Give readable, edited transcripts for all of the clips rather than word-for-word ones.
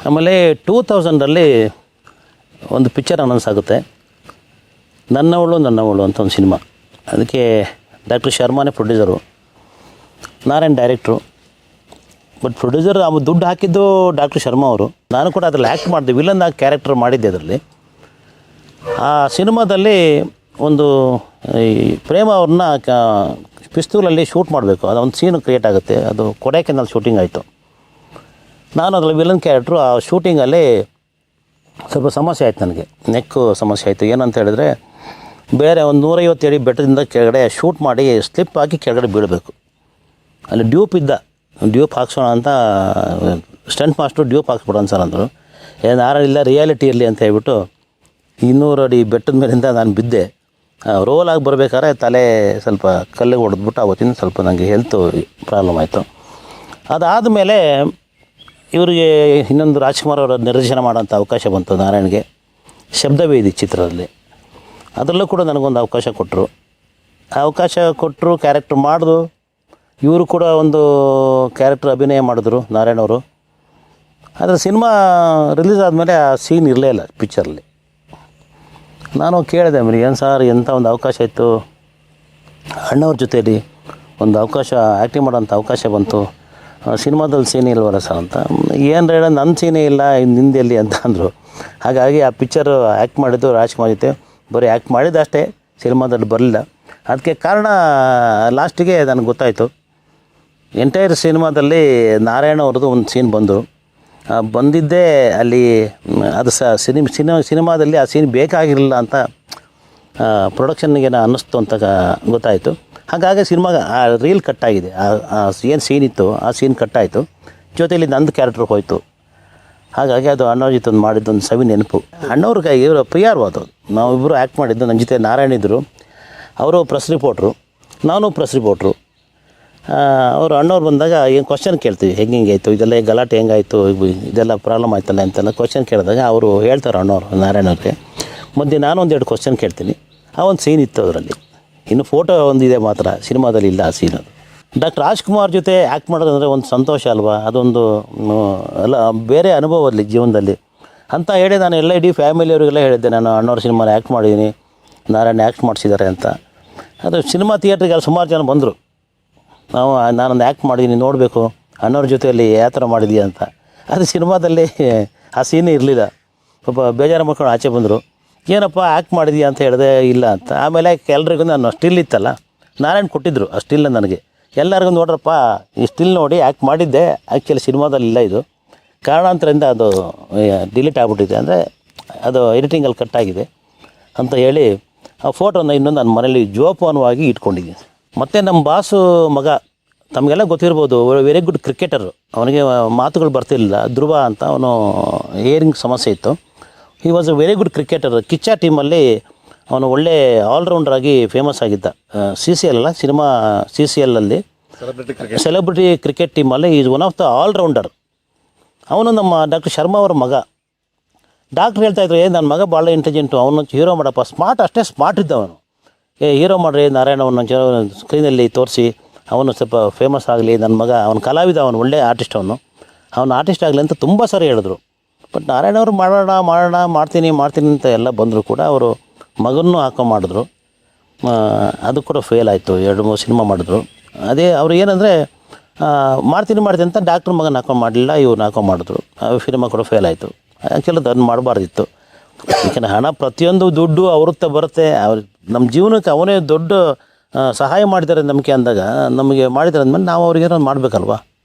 ಆಮೇಲೆ 2000ರಲ್ಲಿ ಒಂದು picture announce ಆಗುತ್ತೆ, ನನ್ನವಳು ಅಂತ ಒಂದು ಸಿನಿಮಾ. ಅದಕ್ಕೆ ಡಾಕ್ಟರ್ ಶರ್ಮಾನೇ producer, Narayan director. But producer ದುಡ್ಡು ಹಾಕಿದ್ದು ಡಾಕ್ಟರ್ ಶರ್ಮಾ ಅವರು. ನಾನು ಕೂಡ ಅದರಲ್ಲಿ ಆ್ಯಕ್ಟ್ ಮಾಡಿದೆ, ವಿಲನ್ ಆಗಿ ಕ್ಯಾರೆಕ್ಟರ್ ಮಾಡಿದ್ದೆ ಅದರಲ್ಲಿ. ಆ ಸಿನಿಮಾದಲ್ಲಿ ಒಂದು ಈ ಪ್ರೇಮ ಅವ್ರನ್ನ ಪಿಸ್ತೂಲಲ್ಲಿ ಶೂಟ್ ಮಾಡಬೇಕು, ಅದೊಂದು ಸೀನು ಕ್ರಿಯೇಟ್ ಆಗುತ್ತೆ. ಅದು ಕೊಡೈಕೆನಾಲ್ ಶೂಟಿಂಗ್ ಆಯಿತು. ನಾನು ಅದರಲ್ಲಿ ವಿಲನ್ ಕ್ಯಾರೆಕ್ಟ್ರು. ಆ ಶೂಟಿಂಗಲ್ಲಿ ಸ್ವಲ್ಪ ಸಮಸ್ಯೆ ಆಯಿತು, ನನಗೆ ನೆಕ್ಕು ಸಮಸ್ಯೆ ಆಯಿತು. ಏನಂತ ಹೇಳಿದ್ರೆ, ಬೇರೆ ಒಂದು 150 ಅಡಿ ಬೆಟ್ಟದಿಂದ ಕೆಳಗಡೆ ಶೂಟ್ ಮಾಡಿ ಸ್ಲಿಪ್ ಹಾಕಿ ಕೆಳಗಡೆ ಬೀಳಬೇಕು. ಅಲ್ಲಿ ಡ್ಯೂಪ್ ಇದ್ದ, ಡ್ಯೂಪ್ ಹಾಕ್ಸೋಣ ಅಂತ ಸ್ಟಂಟ್ ಮಾಸ್ಟ್ರು ಡ್ಯೂಪ್ ಹಾಕ್ಸ್ಬಿಡೋಣ ಸರ್ ಅಂದರು. ಇಲ್ಲ ರಿಯಾಲಿಟಿ ಇರಲಿ ಅಂತ ಹೇಳ್ಬಿಟ್ಟು 200 ಅಡಿ ಬೆಟ್ಟದ ಮೇಲಿಂದ ನಾನು ಬಿದ್ದೆ. ರೋಲಾಗಿ ಬರಬೇಕಾದ್ರೆ ತಲೆ ಸ್ವಲ್ಪ ಕಲ್ಲಿಗೆ ಹೊಡೆದ್ಬಿಟ್ಟು ಅವತ್ತಿನ ಸ್ವಲ್ಪ ನನಗೆ ಹೆಲ್ತು ಪ್ರಾಬ್ಲಮ್ ಆಯಿತು. ಅದಾದಮೇಲೆ ಇವರಿಗೆ ಇನ್ನೊಂದು ರಾಜ್ಕುಮಾರ್ ಅವರ ನಿರ್ದೇಶನ ಮಾಡೋಂಥ ಅವಕಾಶ ಬಂತು ನಾರಾಯಣ್ಗೆ, ಶಬ್ದವೇದಿ ಚಿತ್ರದಲ್ಲಿ. ಅದರಲ್ಲೂ ಕೂಡ ನನಗೊಂದು ಅವಕಾಶ ಕೊಟ್ಟರು. ಕ್ಯಾರೆಕ್ಟ್ರ್ ಮಾಡಿದ್ರು. ಇವರು ಕೂಡ ಒಂದು ಕ್ಯಾರೆಕ್ಟರ್ ಅಭಿನಯ ಮಾಡಿದ್ರು ನಾರಾಯಣ್ ಅವರು. ಆದರೆ ಸಿನಿಮಾ ರಿಲೀಸ್ ಆದಮೇಲೆ ಆ ಸೀನ್ ಇರಲೇ ಇಲ್ಲ ಪಿಕ್ಚರಲ್ಲಿ. ನಾನು ಕೇಳಿದೆ, ಏನು ಸಾರ್ ಎಂಥ ಒಂದು ಅವಕಾಶ ಇತ್ತು, ಅಣ್ಣವ್ರ ಜೊತೆಯಲ್ಲಿ ಒಂದು ಅವಕಾಶ ಆ್ಯಕ್ಟಿಂಗ್ ಮಾಡೋಂಥ ಅವಕಾಶ ಬಂತು, ಸಿನಿಮಾದಲ್ಲಿ ಸೀನೇ ಇಲ್ವಲ್ಲ ಸರ್ ಅಂತ. ಏನು ಹೇಳ, ನನ್ನ ಸೀನೇ ಇಲ್ಲ, ನಿಂದೆಲ್ಲಿ ಅಂತ ಅಂದರು. ಹಾಗಾಗಿ ಆ ಪಿಕ್ಚರು ಆ್ಯಕ್ಟ್ ಮಾಡಿದ್ದು ರಾಜ್ಕುಮಾರ್ ಜೊತೆ, ಬರೀ ಆ್ಯಕ್ಟ್ ಮಾಡಿದ್ದಷ್ಟೇ, ಸಿನಿಮಾದಲ್ಲಿ ಬರಲಿಲ್ಲ. ಅದಕ್ಕೆ ಕಾರಣ ಲಾಸ್ಟಿಗೆ ನನಗೆ ಗೊತ್ತಾಯಿತು. ಎಂಟೈರ್ ಸಿನಿಮಾದಲ್ಲಿ ನಾರಾಯಣ ಅವ್ರದ್ದು ಒಂದು ಸೀನ್ ಬಂದಿದ್ದೇ ಅಲ್ಲಿ, ಅದು ಸಿನಿಮಾದಲ್ಲಿ ಆ ಸೀನ್ ಬೇಕಾಗಿರಲಿಲ್ಲ ಅಂತ ಪ್ರೊಡಕ್ಷನ್ಗೆ ಅನ್ನಿಸ್ತು ಅಂತ ಗೊತ್ತಾಯಿತು. ಹಾಗಾಗಿ ಸಿನಿಮಾಗೆ ಆ ರೀಲ್ ಕಟ್ಟಾಗಿದೆ. ಏನು ಸೀನ್ ಇತ್ತು ಆ ಸೀನ್ ಕಟ್ಟಾಯಿತು, ಜೊತೆಯಲ್ಲಿ ನಂದು ಕ್ಯಾರೆಕ್ಟರ್ ಹೋಯಿತು. ಹಾಗಾಗಿ ಅದು ಅಣ್ಣವ್ರ ಜೊತೆ ಒಂದು ಮಾಡಿದ್ದೊಂದು ಸವಿ ನೆನಪು. ಅಣ್ಣವ್ರಿಗೆ ಇವರು ಪ್ರಿಯಾರು, ಅದು ನಾವಿಬ್ಬರು ಆ್ಯಕ್ಟ್ ಮಾಡಿದ್ದು. ನನ್ನ ಜೊತೆ ನಾರಾಯಣ ಇದ್ದರು, ಅವರು ಪ್ರೆಸ್ ರಿಪೋರ್ಟ್ರು, ನಾನು ಪ್ರೆಸ್ ರಿಪೋರ್ಟ್ರು. ಅವರು ಅಣ್ಣವ್ರು ಬಂದಾಗ ಏನು ಕ್ವಶನ್ ಕೇಳ್ತೀವಿ, ಹೆಂಗೆ ಆಯಿತು ಇದೆಲ್ಲ, ಗಲಾಟೆ ಹೆಂಗಾಯಿತು, ಇದೆಲ್ಲ ಪ್ರಾಬ್ಲಮ್ ಆಯ್ತಲ್ಲ ಅಂತೆಲ್ಲ ಕ್ವಶನ್ ಕೇಳಿದಾಗ ಅವರು ಹೇಳ್ತಾರೆ ಅಣ್ಣವ್ರು ನಾರಾಯಣವ್ರಿಗೆ. ಮಧ್ಯೆ ನಾನು 1-2 ಕ್ವಶನ್ ಕೇಳ್ತೀನಿ. ಆ ಒಂದು ಸೀನ್ ಇತ್ತು ಅದರಲ್ಲಿ. ಇನ್ನು ಫೋಟೋ ಒಂದಿದೆ ಮಾತ್ರ, ಸಿನಿಮಾದಲ್ಲಿ ಇಲ್ಲ ಆ ಸೀನ್. ಅದು ಡಾಕ್ಟರ್ ರಾಜ್ಕುಮಾರ್ ಜೊತೆ ಆ್ಯಕ್ಟ್ ಮಾಡೋದಂದರೆ ಒಂದು ಸಂತೋಷ ಅಲ್ವಾ, ಅದೊಂದು ಎಲ್ಲ ಬೇರೆ ಅನುಭವ ಅಲ್ಲಿ ಜೀವನದಲ್ಲಿ ಅಂತ ಹೇಳಿ ನಾನು ಎಲ್ಲ ಇಡೀ ಫ್ಯಾಮಿಲಿಯವರಿಗೆಲ್ಲ ಹೇಳಿದ್ದೆ, ನಾನು ಅಣ್ಣವ್ರ ಸಿನಿಮಾನ ಆ್ಯಕ್ಟ್ ಮಾಡಿದ್ದೀನಿ, ನಾರಾಯಣ ಆ್ಯಕ್ಟ್ ಮಾಡಿಸಿದ್ದಾರೆ ಅಂತ. ಅದು ಸಿನಿಮಾ ಥಿಯೇಟ್ರಿಗೆ ಸುಮಾರು ಜನ ಬಂದರು, ನಾನೊಂದು ಆ್ಯಕ್ಟ್ ಮಾಡಿದ್ದೀನಿ ನೋಡಬೇಕು ಅಣ್ಣವ್ರ ಜೊತೆಯಲ್ಲಿ ಯಾವ ಥರ ಮಾಡಿದೀಯ ಅಂತ. ಅದು ಸಿನಿಮಾದಲ್ಲಿ ಆ ಸೀನೇ ಇರಲಿಲ್ಲ. ಪಾಪ ಬೇಜಾರು ಮಾಡ್ಕೊಂಡು ಆಚೆ ಬಂದರು. ಏನಪ್ಪ ಆ್ಯಕ್ಟ್ ಮಾಡಿದೀಯ ಅಂತ ಹೇಳಿದೆ, ಇಲ್ಲ ಅಂತ. ಆಮೇಲೆ ಎಲ್ರಿಗೂ ನಾನು ಸ್ಟಿಲ್ ಇತ್ತಲ್ಲ, ನಾರಾಯಣ್ ಕೊಟ್ಟಿದ್ದರು ಆ ಸ್ಟಿಲ್ನ ನನಗೆ. ಎಲ್ಲರಿಗೂ ನೋಡ್ರಪ್ಪ ಈ ಸ್ಟಿಲ್ ನೋಡಿ ಆ್ಯಕ್ಟ್ ಮಾಡಿದ್ದೆ, ಆ್ಯಕ್ಚುಲಿ ಸಿನಿಮಾದಲ್ಲಿ ಇಲ್ಲ, ಇದು ಕಾರಣಾಂತರದಿಂದ ಅದು ಡಿಲೀಟ್ ಆಗಿಬಿಟ್ಟಿದೆ, ಅಂದರೆ ಅದು ಎಡಿಟಿಂಗಲ್ಲಿ ಕಟ್ಟಾಗಿದೆ ಅಂತ ಹೇಳಿ ಆ ಫೋಟೋನ ಇನ್ನೊಂದು ನನ್ನ ಮನೇಲಿ ಜೋಪಾನವಾಗಿ ಇಟ್ಕೊಂಡಿದ್ದೀನಿ. ಮತ್ತು ನಮ್ಮ ಬಾಸು ಮಗ, ತಮಗೆಲ್ಲ ಗೊತ್ತಿರ್ಬೋದು, ವೆರಿ ಗುಡ್ ಕ್ರಿಕೆಟರು. ಅವನಿಗೆ ಮಾತುಗಳು ಬರ್ತಿರಲಿಲ್ಲ, ಧ್ರುವ ಅಂತ. ಅವನು ಹಿಯರಿಂಗ್ ಸಮಸ್ಯೆ ಇತ್ತು. He was a very good cricketer. Kichcha ಟೀಮಲ್ಲಿ ಅವನು ಒಳ್ಳೆ ಆಲ್ರೌಂಡರಾಗಿ ಫೇಮಸ್ ಆಗಿದ್ದ. CCL ಅಲ್ಲ, ಸಿನಿಮಾ CCLಲ್ಲಿ ಸೆಲೆಬ್ರಿಟಿ ಕ್ರಿಕೆಟ್ ಟೀಮಲ್ಲಿ is one of the all rounder. ಅವನು ನಮ್ಮ ಡಾಕ್ಟರ್ ಶರ್ಮಾ ಅವರ ಮಗ. ಡಾಕ್ಟ್ರ್ ಹೇಳ್ತಾಯಿದ್ರು, ನನ್ನ ಮಗ ಭಾಳ ಇಂಟೆಲಿಜೆಂಟು, ಅವನು ಹೀರೋ ಮಾಡಪ್ಪ, ಸ್ಮಾರ್ಟ್, ಅಷ್ಟೇ ಸ್ಮಾರ್ಟ್ ಇದ್ದವನು. ಹೀರೋ ಮಾಡ್ರಿ ನಾರಾಯಣ, ಅವನ ಸ್ಕ್ರೀನಲ್ಲಿ ತೋರಿಸಿ ಅವನು ಸ್ವಲ್ಪ ಫೇಮಸ್ ಆಗಲಿ, ನನ್ನ ಮಗ ಅವನ ಕಲಾವಿದ, ಅವನು ಒಳ್ಳೆ ಆರ್ಟಿಸ್ಟ್, ಅವನು ಆರ್ಟಿಸ್ಟ್ ಆಗಲಿ ಅಂತ ತುಂಬ ಸಾರಿ ಹೇಳಿದ್ರು. ಬಟ್ ನಾರಾಯಣ ಅವರು ಮಾಡ್ತೀನಿ ಅಂತ ಎಲ್ಲ ಬಂದರು ಕೂಡ ಅವರು ಮಗನೂ ಮಾಡಿದ್ರು. ಅದು ಕೂಡ ಫೇಲ್ ಆಯಿತು. 2-3 ಸಿನಿಮಾ ಮಾಡಿದ್ರು. ಅದೇ ಅವರು ಏನಂದರೆ ಮಾಡ್ತೀನಿ ಅಂತ ಡಾಕ್ಟ್ರ್ ಮಗನ ಮಾಡಲಿಲ್ಲ, ಇವ್ರು ಮಾಡಿದ್ರು. ಸಿನಿಮಾ ಕೂಡ ಫೇಲ್ ಆಯಿತು. ಆ್ಯಕ್ಚುಲಿ ಅದನ್ನು ಮಾಡಬಾರ್ದಿತ್ತು. ಯಾಕೆಂದರೆ ಹಣ ಪ್ರತಿಯೊಂದು ದುಡ್ಡು ಅವ್ರತ್ತ ಬರುತ್ತೆ. ನಮ್ಮ ಜೀವನಕ್ಕೆ ಅವನೇ ದೊಡ್ಡ ಸಹಾಯ ಮಾಡಿದ್ದಾರೆ ನಂಬಿಕೆ ಅಂದಾಗ, ನಮಗೆ ಮಾಡಿದ್ದಾರೆ ಅಂದಮೇಲೆ ನಾವು ಅವ್ರಿಗೇನೋ ಮಾಡಬೇಕಲ್ವ.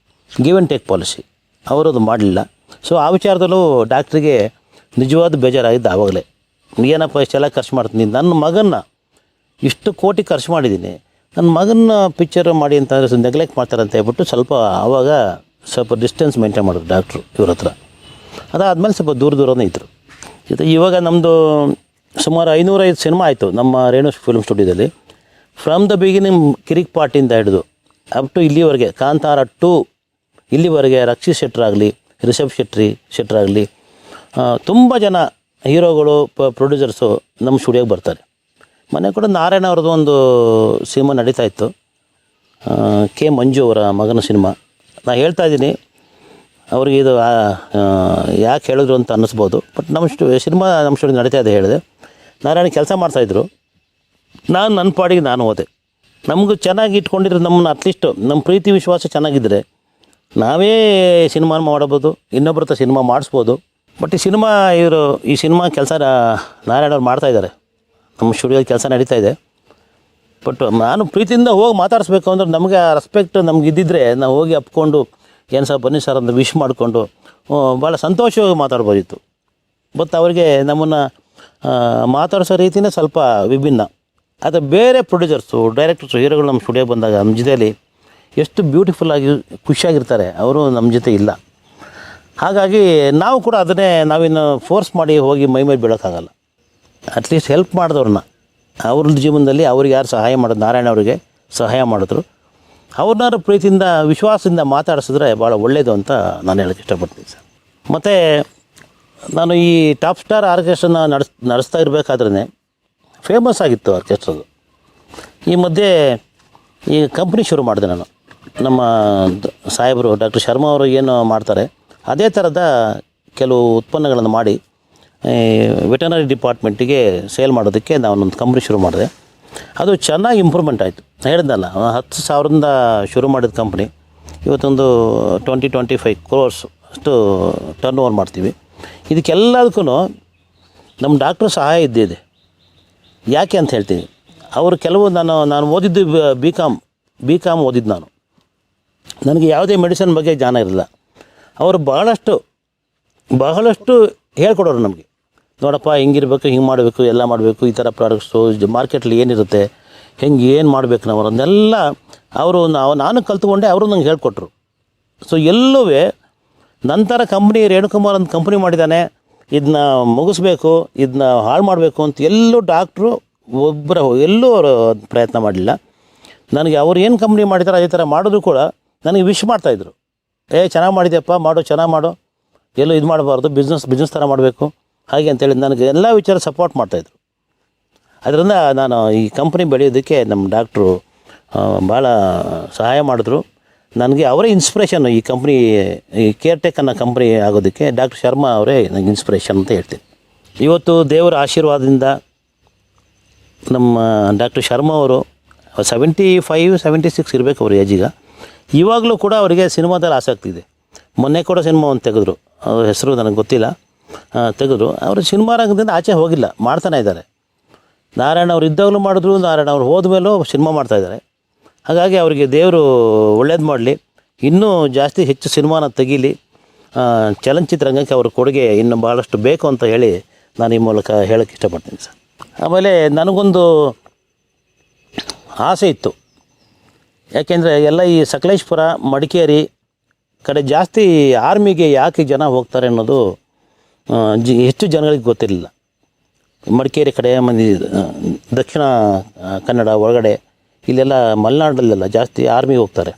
Give and take policy. ಅವರದು ಮಾಡಲಿಲ್ಲ. ಸೊ ಆ ವಿಚಾರದಲ್ಲೂ ಡಾಕ್ಟ್ರಿಗೆ ನಿಜವಾದ ಬೇಜಾರಾಗಿದ್ದು ಆವಾಗಲೇ. ಏನಪ್ಪ ಇಷ್ಟೆಲ್ಲ ಖರ್ಚು ಮಾಡ್ತೀನಿ, ನನ್ನ ಮಗನ್ನ ಇಷ್ಟು ಕೋಟಿ ಖರ್ಚು ಮಾಡಿದ್ದೀನಿ, ನನ್ನ ಮಗನ್ನ ಪಿಕ್ಚರ್ ಮಾಡಿ ಅಂತಂದರೆ ನೆಗ್ಲೆಕ್ಟ್ ಮಾಡ್ತಾರೆ ಅಂತ ಹೇಳ್ಬಿಟ್ಟು ಸ್ವಲ್ಪ ಡಿಸ್ಟೆನ್ಸ್ ಮೇಂಟೈನ್ ಮಾಡಿದ್ರು ಡಾಕ್ಟ್ರು ಇವ್ರ ಹತ್ರ. ಅದಾದಮೇಲೆ ಸ್ವಲ್ಪ ದೂರನೇ ಇದ್ದರು. ಇವಾಗ ನಮ್ಮದು ಸುಮಾರು 505 ಸಿನಿಮಾ ಆಯಿತು ನಮ್ಮ ರೇಣು ಫಿಲ್ಮ್ ಸ್ಟುಡಿಯೋದಲ್ಲಿ. ಫ್ರಮ್ ದ ಬಿಗಿನಿಂಗ್ ಕಿರಿಕ್ ಪಾರ್ಟಿಂದ ಹಿಡಿದು ಅಪ್ ಟು ಇಲ್ಲಿವರೆಗೆ, ಕಾಂತಾರ 2 ಇಲ್ಲಿವರೆಗೆ, ರಕ್ಷಿತ್ ಶೆಟ್ಟರಾಗಲಿ, ರಿಷಬ್ ಶೆಟ್ಟರಾಗಲಿ, ತುಂಬ ಜನ ಹೀರೋಗಳು, ಪ್ರೊಡ್ಯೂಸರ್ಸು ನಮ್ಮ ಸ್ಟುಡಿಯೋಗೆ ಬರ್ತಾರೆ. ಮೊನ್ನೆ ಕೂಡ ನಾರಾಯಣ ಅವ್ರದ್ದು ಒಂದು ಸಿನಿಮಾ ನಡೀತಾ ಇತ್ತು, ಕೆ ಮಂಜು ಅವರ ಮಗನ ಸಿನಿಮಾ. ನಾನು ಹೇಳ್ತಾಯಿದ್ದೀನಿ, ಅವ್ರಿಗೆ ಇದು ಯಾಕೆ ಹೇಳಿದ್ರು ಅಂತ ಅನ್ನಿಸ್ಬೋದು. ಬಟ್ ನಮ್ಮ ಸಿನಿಮಾ ನಮ್ಮ ಸ್ಟುಡಿಯೋ ನಡೀತಾ ಇದೆ ಹೇಳಿದೆ. ನಾರಾಯಣ ಕೆಲಸ ಮಾಡ್ತಾಯಿದ್ರು, ನಾನು ನನ್ನ ಪಾಡಿಗೆ ನಾನು ಹೋದೆ. ನಮಗೂ ಚೆನ್ನಾಗಿ ಇಟ್ಕೊಂಡಿರೋ ನಮ್ಮನ್ನು ಅಟ್ಲೀಸ್ಟು ನಮ್ಮ ಪ್ರೀತಿ ವಿಶ್ವಾಸ ಚೆನ್ನಾಗಿದ್ದರೆ ನಾವೇ ಸಿನಿಮಾ ಮಾಡಬೋದು, ಇನ್ನೊಬ್ರ ಹತ್ರ ಸಿನಿಮಾ ಮಾಡಿಸ್ಬೋದು. ಬಟ್ ಈ ಸಿನಿಮಾ ಕೆಲಸ ನಾರಾಯಣವ್ರು ಮಾಡ್ತಾಯಿದ್ದಾರೆ, ನಮ್ಮ ಸ್ಟುಡಿಯೋದ ಕೆಲಸ ನಡೀತಾ ಇದೆ. ಬಟ್ ನಾನು ಪ್ರೀತಿಯಿಂದ ಹೋಗಿ ಮಾತಾಡಿಸ್ಬೇಕು ಅಂದ್ರೆ ನಮಗೆ ಆ ರೆಸ್ಪೆಕ್ಟ್ ನಮ್ಗೆ ಇದ್ದಿದ್ದರೆ ನಾವು ಹೋಗಿ ಅಪ್ಕೊಂಡು ಏನು ಸರ್ ಬನ್ನಿ ಸರ್ ಅಂತ ವಿಶ್ ಮಾಡಿಕೊಂಡು ಭಾಳ ಸಂತೋಷವಾಗಿ ಮಾತಾಡ್ಬೋದಿತ್ತು. ಬಟ್ ಅವರಿಗೆ ನಮ್ಮನ್ನು ಮಾತಾಡಿಸೋ ರೀತಿಯೇ ಸ್ವಲ್ಪ ವಿಭಿನ್ನ. ಅದು ಬೇರೆ ಪ್ರೊಡ್ಯೂಸರ್ಸು, ಡೈರೆಕ್ಟರ್ಸು, ಹೀರೋಗಳು ನಮ್ಮ ಸ್ಟುಡಿಯೋ ಬಂದಾಗ ನಮ್ಮ ಜೊತೆಯಲ್ಲಿ ಎಷ್ಟು ಬ್ಯೂಟಿಫುಲ್ಲಾಗಿ ಖುಷಿಯಾಗಿರ್ತಾರೆ, ಅವರು ನಮ್ಮ ಜೊತೆ ಇಲ್ಲ. ಹಾಗಾಗಿ ನಾವು ಕೂಡ ಅದನ್ನೇ ನಾವಿನ್ನು ಫೋರ್ಸ್ ಮಾಡಿ ಹೋಗಿ ಮೈ ಬೀಳೋಕ್ಕಾಗಲ್ಲ. ಅಟ್ಲೀಸ್ಟ್ ಹೆಲ್ಪ್ ಮಾಡಿದವ್ರನ್ನ ಅವ್ರ ಜೀವನದಲ್ಲಿ ಅವ್ರಿಗೆ ಯಾರು ಸಹಾಯ ಮಾಡೋದು, ನಾರಾಯಣ ಅವರಿಗೆ ಸಹಾಯ ಮಾಡಿದ್ರು, ಅವ್ರನ್ನಾರು ಪ್ರೀತಿಯಿಂದ ವಿಶ್ವಾಸದಿಂದ ಮಾತಾಡಿಸಿದ್ರೆ ಭಾಳ ಒಳ್ಳೆಯದು ಅಂತ ನಾನು ಹೇಳೋಕ್ಕೆ ಇಷ್ಟಪಡ್ತೀನಿ ಸರ್. ಮತ್ತು ನಾನು ಈ ಟಾಪ್ ಸ್ಟಾರ್ ಆರ್ಕೆಸ್ಟ್ರನ್ನ ನಡೆಸ್ತಾ ಇರಬೇಕಾದ್ರೇ ಫೇಮಸ್ ಆಗಿತ್ತು ಆರ್ಕೆಸ್ಟ್ರದು. ಈ ಮಧ್ಯೆ ಈ ಕಂಪ್ನಿ ಶುರು ಮಾಡಿದೆ ನಾನು. ನಮ್ಮ ಸಾಹೇಬರು ಡಾಕ್ಟರ್ ಶರ್ಮಾ ಅವರು ಏನು ಮಾಡ್ತಾರೆ ಅದೇ ಥರದ ಕೆಲವು ಉತ್ಪನ್ನಗಳನ್ನು ಮಾಡಿ ವೆಟರ್ನರಿ ಡಿಪಾರ್ಟ್ಮೆಂಟಿಗೆ ಸೇಲ್ ಮಾಡೋದಕ್ಕೆ ನಾನೊಂದು ಕಂಪ್ನಿ ಶುರು ಮಾಡಿದೆ. ಅದು ಚೆನ್ನಾಗಿ ಇಂಪ್ರೂವ್ಮೆಂಟ್ ಆಯಿತು. ಹೇಳಿದ್ನಲ್ಲ, 10,000ರಿಂದ ಶುರು ಮಾಡಿದ ಕಂಪ್ನಿ ಇವತ್ತೊಂದು 20-25 crores ಅಷ್ಟು ಟರ್ನ್ ಓವರ್ ಮಾಡ್ತೀವಿ. ಇದಕ್ಕೆಲ್ಲದಕ್ಕೂ ನಮ್ಮ ಡಾಕ್ಟ್ರ್ ಸಹಾಯ ಇದ್ದಿದೆ. ಯಾಕೆ ಅಂತ ಹೇಳ್ತೀನಿ, ಅವರು ಕೆಲವು ನಾನು ಓದಿದ್ದು ಬಿ ಕಾಮ್ ಓದಿದ್ದು ನಾನು. ನನಗೆ ಯಾವುದೇ ಮೆಡಿಸಿನ್ ಬಗ್ಗೆ ಜ್ಞಾನ ಇರಲಿಲ್ಲ. ಅವರು ಬಹಳಷ್ಟು ಹೇಳ್ಕೊಡೋರು ನಮಗೆ. ನೋಡಪ್ಪ ಹಿಂಗಿರ್ಬೇಕು, ಹಿಂಗೆ ಮಾಡಬೇಕು, ಎಲ್ಲ ಮಾಡಬೇಕು, ಈ ಥರ ಪ್ರಾಡಕ್ಟ್ಸು ಮಾರ್ಕೆಟ್ಲಿ ಏನಿರುತ್ತೆ, ಏನು ಮಾಡಬೇಕು ನಾವು ಅದನ್ನೆಲ್ಲ ನಾನು ಕಲ್ತ್ಕೊಂಡೆ, ಅವರು ನಂಗೆ ಹೇಳ್ಕೊಟ್ರು. ಸೊ ಎಲ್ಲೂ ನಂತರ ಕಂಪ್ನಿ ರೇಣುಕುಮಾರ್ ಅಂತ ಕಂಪ್ನಿ ಮಾಡಿದ್ದಾನೆ, ಇದನ್ನ ಮುಗಿಸ್ಬೇಕು, ಇದನ್ನ ಹಾಳು ಮಾಡಬೇಕು ಅಂತ ಎಲ್ಲೂ ಡಾಕ್ಟ್ರು ಎಲ್ಲೂ ಅವರು ಪ್ರಯತ್ನ ಮಾಡಲಿಲ್ಲ. ನನಗೆ ಅವ್ರು ಏನು ಕಂಪ್ನಿ ಮಾಡಿದ್ದಾರೆ ಅದೇ ಥರ ಮಾಡಿದ್ರು ಕೂಡ ನನಗೆ ವಿಶ್ ಮಾಡ್ತಾಯಿದ್ರು. ಚೆನ್ನಾಗಿ ಮಾಡಿದ್ಯಪ್ಪ, ಚೆನ್ನಾಗಿ ಮಾಡು, ಎಲ್ಲೂ ಇದು ಮಾಡಬಾರ್ದು, ಬಿಸ್ನೆಸ್ ಥರ ಮಾಡಬೇಕು ಹಾಗೆ ಅಂತೇಳಿ ನನಗೆ ಎಲ್ಲ ವಿಚಾರ ಸಪೋರ್ಟ್ ಮಾಡ್ತಾಯಿದ್ರು. ಅದರಿಂದ ನಾನು ಈ ಕಂಪ್ನಿ ಬೆಳೆಯೋದಕ್ಕೆ ನಮ್ಮ ಡಾಕ್ಟ್ರು ಭಾಳ ಸಹಾಯ ಮಾಡಿದ್ರು. ನನಗೆ ಅವರೇ ಇನ್ಸ್ಪಿರೇಷನ್ನು ಈ ಕಂಪ್ನಿ, ಈ ಕೇರ್ಟೆಕ್ ಅನ್ನೋ ಕಂಪ್ನಿ ಆಗೋದಕ್ಕೆ ಡಾಕ್ಟರ್ ಶರ್ಮಾ ಅವರೇ ನನಗೆ ಇನ್ಸ್ಪಿರೇಷನ್ ಅಂತ ಹೇಳ್ತೀನಿ. ಇವತ್ತು ದೇವರ ಆಶೀರ್ವಾದದಿಂದ ನಮ್ಮ ಡಾಕ್ಟರ್ ಶರ್ಮಾ ಅವರು 75-76 ಇರಬೇಕು ಅವ್ರ ಏಜಿಗೆ. ಇವಾಗಲೂ ಕೂಡ ಅವರಿಗೆ ಸಿನಿಮಾದಲ್ಲಿ ಆಸಕ್ತಿ ಇದೆ. ಮೊನ್ನೆ ಕೂಡ ಸಿನಿಮಾ ಒಂದು ತೆಗೆದ್ರು, ಅವ್ರ ಹೆಸರು ನನಗೆ ಗೊತ್ತಿಲ್ಲ, ತೆಗೆದ್ರು. ಅವರು ಸಿನಿಮಾ ರಂಗದಿಂದ ಆಚೆ ಹೋಗಿಲ್ಲ, ಮಾಡ್ತಾನೆ ಇದ್ದಾರೆ. ನಾರಾಯಣ ಅವ್ರು ಇದ್ದಾಗಲೂ ಮಾಡಿದ್ರು, ನಾರಾಯಣ ಅವ್ರು ಹೋದ್ಮೇಲೂ ಸಿನಿಮಾ ಮಾಡ್ತಾಯಿದ್ದಾರೆ. ಹಾಗಾಗಿ ಅವರಿಗೆ ದೇವರು ಒಳ್ಳೇದು ಮಾಡಲಿ, ಇನ್ನೂ ಜಾಸ್ತಿ ಹೆಚ್ಚು ಸಿನಿಮಾನ ತೆಗೀಲಿ, ಚಲನಚಿತ್ರರಂಗಕ್ಕೆ ಅವ್ರ ಕೊಡುಗೆ ಇನ್ನೂ ಭಾಳಷ್ಟು ಬೇಕು ಅಂತ ಹೇಳಿ ನಾನು ಈ ಮೂಲಕ ಹೇಳೋಕ್ಕೆ ಇಷ್ಟಪಡ್ತೀನಿ ಸರ್. ಆಮೇಲೆ ನನಗೊಂದು ಆಸೆ ಇತ್ತು. ಯಾಕೆಂದರೆ ಎಲ್ಲ ಈ ಸಕಲೇಶ್ಪುರ, ಮಡಿಕೇರಿ ಕಡೆ ಜಾಸ್ತಿ ಆರ್ಮಿಗೆ ಯಾಕೆ ಜನ ಹೋಗ್ತಾರೆ ಅನ್ನೋದು ಹೆಚ್ಚು ಜನಗಳಿಗೆ ಗೊತ್ತಿರಲಿಲ್ಲ. ಮಡಿಕೇರಿ ಕಡೆ ದಕ್ಷಿಣ ಕನ್ನಡ ಒಳಗಡೆ ಇಲ್ಲೆಲ್ಲ ಮಲೆನಾಡಲ್ಲೆಲ್ಲ ಜಾಸ್ತಿ ಆರ್ಮಿಗೆ ಹೋಗ್ತಾರೆ.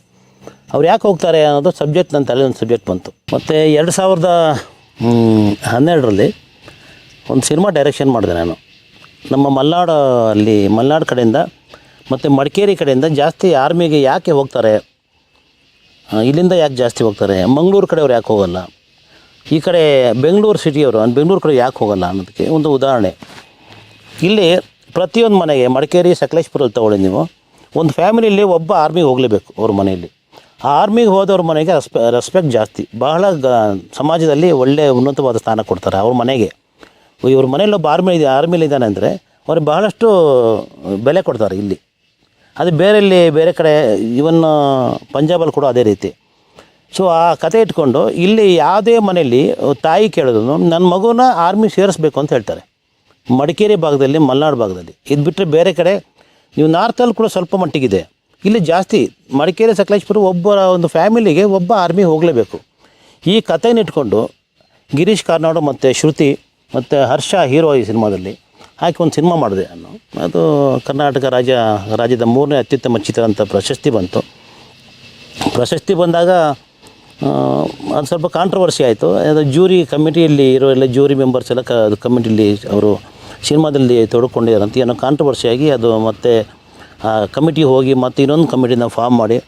ಅವ್ರು ಯಾಕೆ ಹೋಗ್ತಾರೆ ಅನ್ನೋದು ಸಬ್ಜೆಕ್ಟ್ ನನ್ನ ತಲೆ ಒಂದು ಸಬ್ಜೆಕ್ಟ್ ಬಂತು. ಮತ್ತು 2012ರಲ್ಲಿ ಒಂದು ಸಿನಿಮಾ ಡೈರೆಕ್ಷನ್ ಮಾಡಿದೆ ನಾನು. ನಮ್ಮ ಮಲೆನಾಡು ಕಡೆಯಿಂದ ಮತ್ತು ಮಡಿಕೇರಿ ಕಡೆಯಿಂದ ಜಾಸ್ತಿ ಆರ್ಮಿಗೆ ಯಾಕೆ ಹೋಗ್ತಾರೆ, ಇಲ್ಲಿಂದ ಯಾಕೆ ಜಾಸ್ತಿ ಹೋಗ್ತಾರೆ, ಮಂಗಳೂರು ಕಡೆಯವ್ರು ಯಾಕೆ ಹೋಗಲ್ಲ, ಈ ಕಡೆ ಬೆಂಗಳೂರು ಸಿಟಿಯವರು ಬೆಂಗಳೂರು ಕಡೆ ಯಾಕೆ ಹೋಗಲ್ಲ ಅನ್ನೋದಕ್ಕೆ ಒಂದು ಉದಾಹರಣೆ. ಇಲ್ಲಿ ಪ್ರತಿಯೊಂದು ಮನೆಗೆ ಮಡಿಕೇರಿ, ಸಕಲೇಶ್ಪುರಲ್ಲಿ ತೊಗೊಳ್ಳಿ ನೀವು, ಒಂದು ಫ್ಯಾಮಿಲಿಯಲ್ಲಿ ಒಬ್ಬ ಆರ್ಮಿಗೆ ಹೋಗಲೇಬೇಕು ಅವ್ರ ಮನೆಯಲ್ಲಿ. ಆ ಆರ್ಮಿಗೆ ಹೋದವ್ರ ಮನೆಗೆ ರೆಸ್ಪೆಕ್ಟ್ ಜಾಸ್ತಿ, ಬಹಳ ಸಮಾಜದಲ್ಲಿ ಒಳ್ಳೆಯ ಉನ್ನತವಾದ ಸ್ಥಾನ ಕೊಡ್ತಾರೆ ಅವ್ರ ಮನೆಗೆ. ಇವ್ರ ಮನೇಲಿ ಒಬ್ಬ ಆರ್ಮಿಲಿದ್ದಾನೆ ಅಂದರೆ ಅವ್ರಿಗೆ ಬಹಳಷ್ಟು ಬೆಲೆ ಕೊಡ್ತಾರೆ ಇಲ್ಲಿ. ಅದು ಬೇರೆ ಕಡೆ ಇವನ್ ಪಂಜಾಬಲ್ಲಿ ಕೂಡ ಅದೇ ರೀತಿ. ಸೊ ಆ ಕತೆ ಇಟ್ಕೊಂಡು ಇಲ್ಲಿ ಯಾವುದೇ ಮನೆಯಲ್ಲಿ ತಾಯಿ ಕೇಳಿದ್ರು ನನ್ನ ಮಗುನ ಆರ್ಮಿ ಸೇರಿಸ್ಬೇಕು ಅಂತ ಹೇಳ್ತಾರೆ. ಮಡಿಕೇರಿ ಭಾಗದಲ್ಲಿ, ಮಲೆನಾಡು ಭಾಗದಲ್ಲಿ. ಇದು ಬಿಟ್ಟರೆ ಬೇರೆ ಕಡೆ ನೀವು ನಾರ್ತಲ್ಲಿ ಕೂಡ ಸ್ವಲ್ಪ ಮಟ್ಟಿಗಿದೆ, ಇಲ್ಲಿ ಜಾಸ್ತಿ. ಮಡಿಕೇರಿ, ಸಕಲೇಶ್ಪುರ ಒಂದು ಫ್ಯಾಮಿಲಿಗೆ ಒಬ್ಬ ಆರ್ಮಿ ಹೋಗಲೇಬೇಕು. ಈ ಕಥೆನ ಇಟ್ಕೊಂಡು ಗಿರೀಶ್ ಕಾರ್ನಾಡು ಮತ್ತು ಶ್ರುತಿ ಮತ್ತು ಹರ್ಷ ಹೀರೋ ಈ ಸಿನಿಮಾದಲ್ಲಿ ಹಾಕಿ ಒಂದು ಸಿನಿಮಾ ಮಾಡಿದೆ ನಾನು. ಅದು ಕರ್ನಾಟಕ ರಾಜ್ಯದ 3ನೇ ಅತ್ಯುತ್ತಮ ಚಿತ್ರ ಅಂತ ಪ್ರಶಸ್ತಿ ಬಂತು. ಪ್ರಶಸ್ತಿ ಬಂದಾಗ ಅದು ಸ್ವಲ್ಪ ಕಾಂಟ್ರವರ್ಸಿ ಆಯಿತು. ಅದು ಕಮಿಟಿಯಲ್ಲಿ ಇರೋ ಎಲ್ಲ ಜೂರಿ ಮೆಂಬರ್ಸ್ ಎಲ್ಲ ಕಮಿಟಿಯಲ್ಲಿ ಅವರು ಸಿನಿಮಾದಲ್ಲಿ ತೊಡ್ಕೊಂಡಿದ್ದಾರೆ ಅಂತ ಏನೋ ಕಾಂಟ್ರವರ್ಸಿಯಾಗಿ ಅದು ಮತ್ತೆ ಆ ಕಮಿಟಿ ಹೋಗಿ ಮತ್ತೆ ಇನ್ನೊಂದು ಕಮಿಟಿನ ಫಾರ್ಮ್ ಮಾಡಿ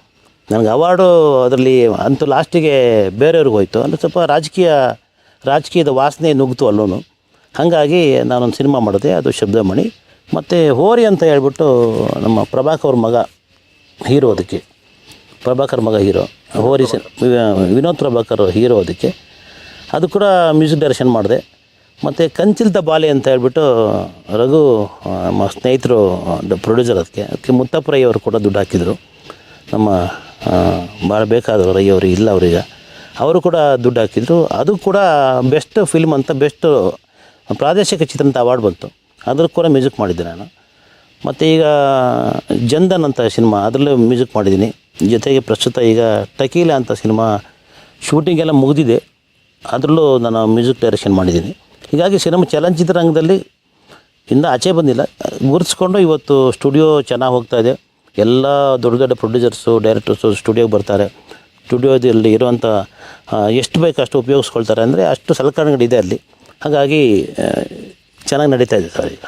ನನಗೆ ಅವಾರ್ಡು ಅದರಲ್ಲಿ ಅಂತೂ ಲಾಸ್ಟಿಗೆ ಬೇರೆಯವ್ರಿಗೆ ಹೋಯ್ತು ಅಂದರೆ ಸ್ವಲ್ಪ ರಾಜಕೀಯದ ವಾಸನೆ ನುಗ್ಗಿತು ಅಲ್ಲೂ. ಹಾಗಾಗಿ ನಾನೊಂದು ಸಿನಿಮಾ ಮಾಡಿದೆ, ಅದು ಶಬ್ದಮಣಿ. ಮತ್ತು ಹೋರಿ ಅಂತ ಹೇಳ್ಬಿಟ್ಟು ನಮ್ಮ ಪ್ರಭಾಕರ್ ಮಗ ಹೀರೋ, ಅದಕ್ಕೆ ಪ್ರಭಾಕರ್ ಮಗ ಹೀರೋ. ಹೋರಿ ವಿನೋದ್ ಪ್ರಭಾಕರ್ ಹೀರೋ ಅದಕ್ಕೆ. ಅದು ಕೂಡ ಮ್ಯೂಸಿಕ್ ಡೈರೆಕ್ಷನ್ ಮಾಡಿದೆ. ಮತ್ತು ಕಂಚಿಲ್ದ ಬಾಲೆ ಅಂತ ಹೇಳ್ಬಿಟ್ಟು ರಘು ನಮ್ಮ ಸ್ನೇಹಿತರು ಪ್ರೊಡ್ಯೂಸರ್, ಅದಕ್ಕೆ ಮುತ್ತಪ್ಪ ರೈ ಅವರು ಕೂಡ ದುಡ್ಡು ಹಾಕಿದರು. ನಮ್ಮ ಭಾಳ ಬೇಕಾದರು ರೈ ಅವರು, ಇಲ್ಲ ಅವರೀಗ, ಅವರು ಕೂಡ ದುಡ್ಡು ಹಾಕಿದರು. ಅದು ಕೂಡ ಬೆಸ್ಟ್ ಫಿಲ್ಮ್ ಅಂತ, ಬೆಸ್ಟ್ ಪ್ರಾದೇಶಿಕ ಚಿತ್ರ ಅಂತ ಅವಾರ್ಡ್ ಬಂತು. ಅದ್ರ ಕೂಡ ಮ್ಯೂಸಿಕ್ ಮಾಡಿದ್ದೆ ನಾನು. ಮತ್ತು ಈಗ ಜನ್ಧನ್ ಅಂತ ಸಿನಿಮಾ, ಅದರಲ್ಲೂ ಮ್ಯೂಸಿಕ್ ಮಾಡಿದ್ದೀನಿ. ಜೊತೆಗೆ ಪ್ರಸ್ತುತ ಈಗ ಟಕೀಲ ಅಂತ ಸಿನಿಮಾ ಶೂಟಿಂಗ್ ಎಲ್ಲ ಮುಗಿದಿದೆ, ಅದರಲ್ಲೂ ನಾನು ಮ್ಯೂಸಿಕ್ ಡೈರೆಕ್ಷನ್ ಮಾಡಿದ್ದೀನಿ. ಹೀಗಾಗಿ ಚಲನಚಿತ್ರ ರಂಗದಲ್ಲಿ ಇಂದ ಆಚೆ ಬಂದಿಲ್ಲ, ಗುರುತಿಸ್ಕೊಂಡು ಇವತ್ತು ಸ್ಟುಡಿಯೋ ಚೆನ್ನಾಗಿ ಹೋಗ್ತಾಯಿದೆ. ಎಲ್ಲ ದೊಡ್ಡ ದೊಡ್ಡ ಪ್ರೊಡ್ಯೂಸರ್ಸು, ಡೈರೆಕ್ಟರ್ಸು ಸ್ಟುಡಿಯೋಗೆ ಬರ್ತಾರೆ. ಸ್ಟುಡಿಯೋದಲ್ಲಿ ಇರುವಂಥ ಎಷ್ಟು ಬೇಕು ಅಷ್ಟು ಉಪಯೋಗಿಸ್ಕೊಳ್ತಾರೆ, ಅಂದರೆ ಅಷ್ಟು ಸಲಕರಣೆಗಳಿದೆ ಅಲ್ಲಿ. ಹಾಗಾಗಿ ಚೆನ್ನಾಗಿ ನಡೀತಾ ಇದೆ ಸರ್ ಈಗ.